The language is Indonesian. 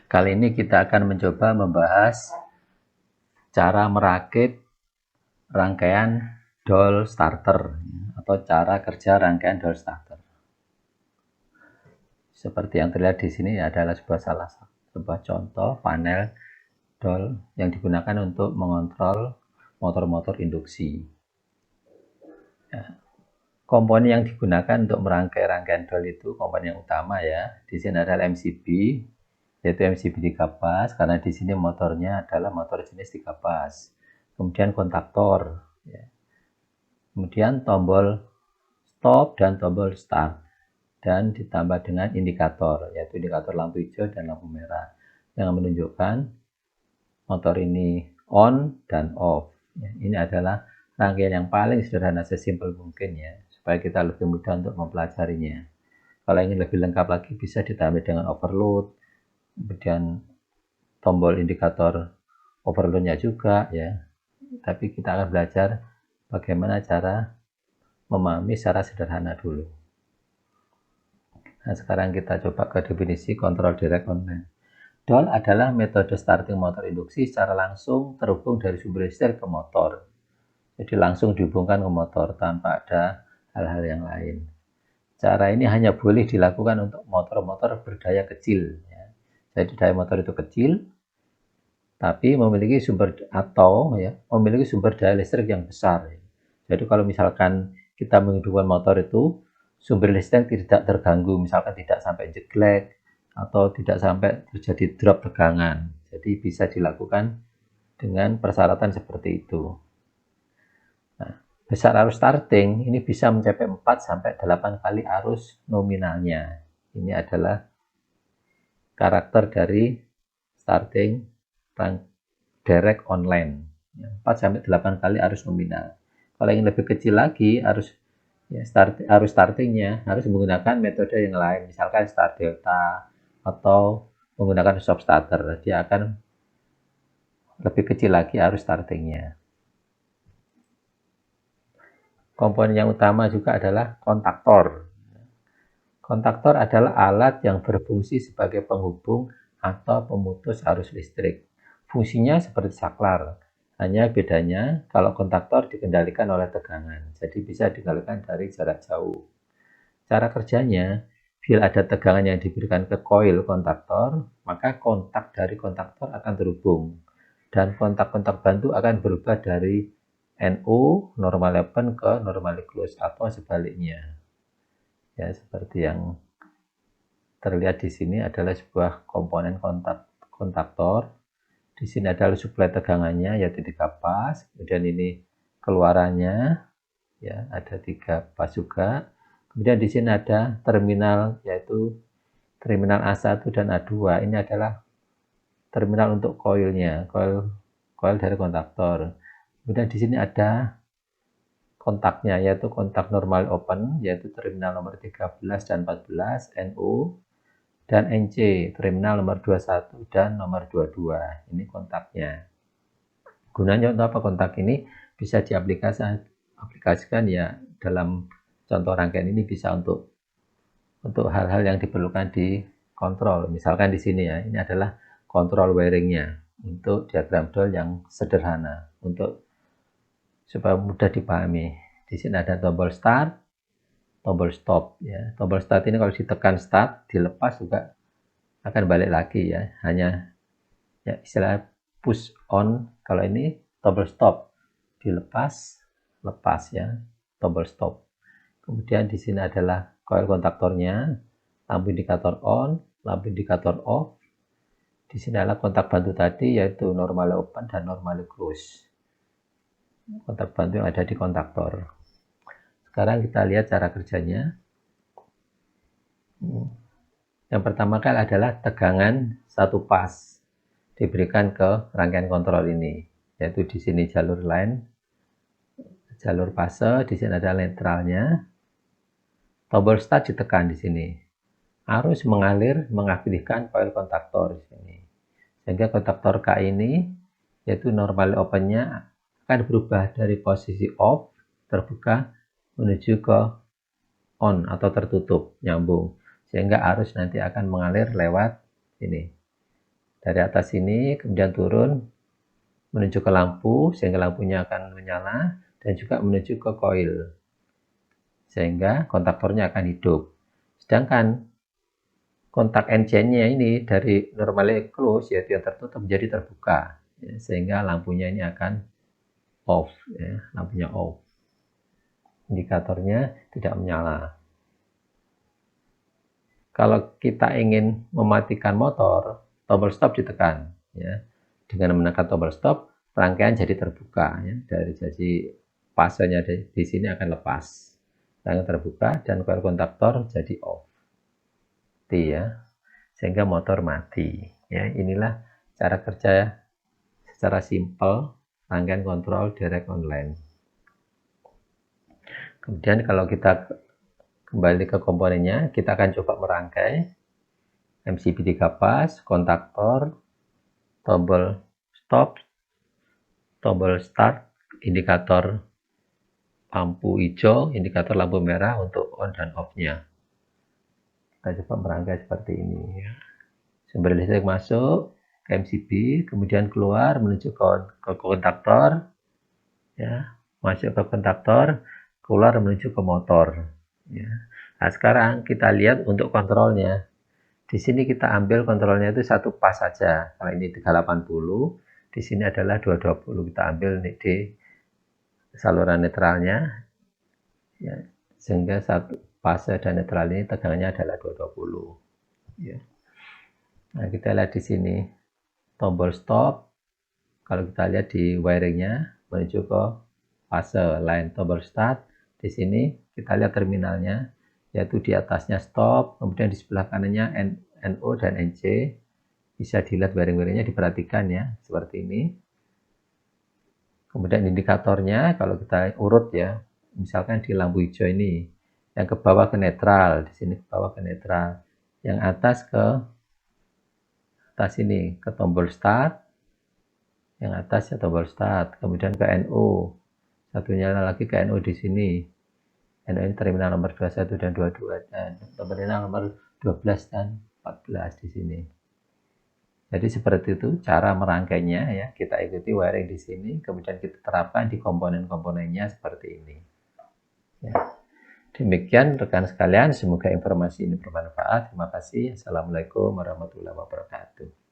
Kali ini kita akan mencoba membahas cara merakit rangkaian doll starter atau cara kerja rangkaian doll starter. Seperti yang terlihat di sini adalah sebuah contoh panel doll yang digunakan untuk mengontrol motor-motor induksi. Komponen yang digunakan untuk merangkai rangkaian doll itu komponen yang utama ya. Di sini adalah MCB, yaitu MCB 3 pas, karena di sini motornya adalah motor jenis 3 pas. Kemudian kontaktor, ya. Kemudian tombol stop dan tombol start, dan ditambah dengan indikator, yaitu indikator lampu hijau dan lampu merah, yang menunjukkan motor ini on dan off. Ya, ini adalah rangkaian yang paling sederhana, sesimpel mungkin ya, supaya kita lebih mudah untuk mempelajarinya. Kalau ingin lebih lengkap lagi bisa ditambah dengan overload, kemudian tombol indikator overloadnya juga ya. Tapi kita akan belajar bagaimana cara memahami secara sederhana dulu. Nah, sekarang kita coba ke definisi kontrol direct online. Doll adalah metode starting motor induksi secara langsung terhubung dari sumber listrik ke motor. Jadi langsung dihubungkan ke motor tanpa ada hal-hal yang lain. Cara ini hanya boleh dilakukan untuk motor-motor berdaya kecil. Ya. Jadi daya motor itu kecil, tapi memiliki sumber daya listrik yang besar. Jadi kalau misalkan kita menghidupkan motor itu, sumber listrik tidak terganggu, misalkan tidak sampai jeglek atau tidak sampai terjadi drop tegangan. Jadi bisa dilakukan dengan persyaratan seperti itu. Nah, besar arus starting ini bisa mencapai 4 sampai 8 kali arus nominalnya. Ini adalah karakter dari starting direct online. 4 sampai 8 kali arus nominal. Kalau ingin lebih kecil lagi, arus startingnya harus menggunakan metode yang lain, misalkan start delta atau menggunakan stop starter. Dia akan lebih kecil lagi arus startingnya. Komponen yang utama juga adalah kontaktor. Kontaktor adalah alat yang berfungsi sebagai penghubung atau pemutus arus listrik. Fungsinya seperti saklar, hanya bedanya kalau kontaktor dikendalikan oleh tegangan, jadi bisa dikendalikan dari jarak jauh. Cara kerjanya, bila ada tegangan yang diberikan ke koil kontaktor, maka kontak dari kontaktor akan terhubung, dan kontak-kontak bantu akan berubah dari NO, normal open, ke normal close, atau sebaliknya. Ya, seperti yang terlihat di sini adalah sebuah komponen kontaktor. Di sini adalah suplai tegangannya, yaitu 3 pas. Kemudian ini keluarannya, ya ada 3 pas juga. Kemudian di sini ada terminal, yaitu terminal A1 dan A2. Ini adalah terminal untuk koilnya, koil dari kontaktor. Kemudian di sini ada kontaknya, yaitu kontak normal open, yaitu terminal nomor 13 dan 14, NO, dan NC, terminal nomor 21 dan nomor 22. Ini kontaknya. Gunanya untuk apa kontak ini? Bisa diaplikasikan ya dalam contoh rangkaian ini, bisa untuk hal-hal yang diperlukan di kontrol. Misalkan di sini ya, ini adalah kontrol wiringnya untuk diagram doll yang sederhana untuk supaya mudah dipahami. Di sini ada tombol start, tombol stop ya. Tombol start ini kalau ditekan start, dilepas juga akan balik lagi ya. Hanya ya istilah push on. Kalau ini tombol stop, dilepas, lepas ya, tombol stop. Kemudian di sini adalah coil kontaktornya, lampu indikator on, lampu indikator off. Di sini adalah kontak bantu tadi, yaitu normal open dan normal close. Kontak bantu yang ada di kontaktor. Sekarang kita lihat cara kerjanya. Yang pertama kali adalah tegangan 1 pas diberikan ke rangkaian kontrol ini, yaitu di sini jalur line, jalur fase, di sini ada netralnya. Tombol start ditekan di sini. Arus mengalir mengaktifkan coil kontaktor di sini. Sehingga kontaktor K ini, yaitu normal opennya, akan berubah dari posisi off, terbuka, menuju ke on atau tertutup, nyambung. Sehingga arus nanti akan mengalir lewat ini. Dari atas sini kemudian turun menuju ke lampu sehingga lampunya akan menyala dan juga menuju ke koil sehingga kontaktornya akan hidup. Sedangkan kontak NC-nya ini dari normally close yaitu yang tertutup menjadi terbuka ya, sehingga lampunya ini akan off ya, lampunya off. Indikatornya tidak menyala. Kalau kita ingin mematikan motor, tombol stop ditekan ya. Dengan menekan tombol stop, rangkaian jadi terbuka ya. Dari jadi fasenya di sini akan lepas. Rangkaian terbuka dan coil kontaktor jadi off. Ya. Sehingga motor mati. Ya, inilah cara kerja secara simpel rangkaian kontrol direct online. Kemudian kalau kita kembali ke komponennya, kita akan coba merangkai MCB 3 pas, kontaktor, tombol stop, tombol start, indikator lampu hijau, indikator lampu merah untuk on dan off-nya. Kita coba merangkai seperti ini. Sumber listrik masuk ke MCB, kemudian keluar menuju ke kontaktor, ya, masuk ke kontaktor, keluar menuju ke motor. Ya. Nah, sekarang kita lihat untuk kontrolnya. Di sini kita ambil kontrolnya itu satu pas saja. Kalau ini 380, di sini adalah 220. Kita ambil di saluran netralnya, ya, sehingga satu fase dan netral ini tegangannya adalah 220. Ya. Nah, kita lihat di sini tombol stop. Kalau kita lihat di wiringnya menuju ke fase line tombol start. Di sini kita lihat terminalnya, yaitu di atasnya stop, kemudian di sebelah kanannya NO dan NC. Bisa dilihat wiring-wiringnya, diperhatikan ya, seperti ini. Kemudian indikatornya, kalau kita urut ya, misalkan di lampu hijau ini, yang ke bawah ke netral, di sini ke bawah ke netral, yang atas ke atas ini, ke tombol start, yang atas ya tombol start, kemudian ke NO, satunya lagi ke NO di sini. NO ini terminal nomor 21 dan 22 dan terminal nomor 12 dan 14 di sini. Jadi seperti itu cara merangkainya ya. Kita ikuti wiring di sini, kemudian kita terapkan di komponen-komponennya seperti ini. Ya. Demikian rekan sekalian, semoga informasi ini bermanfaat. Terima kasih. Assalamualaikum warahmatullahi wabarakatuh.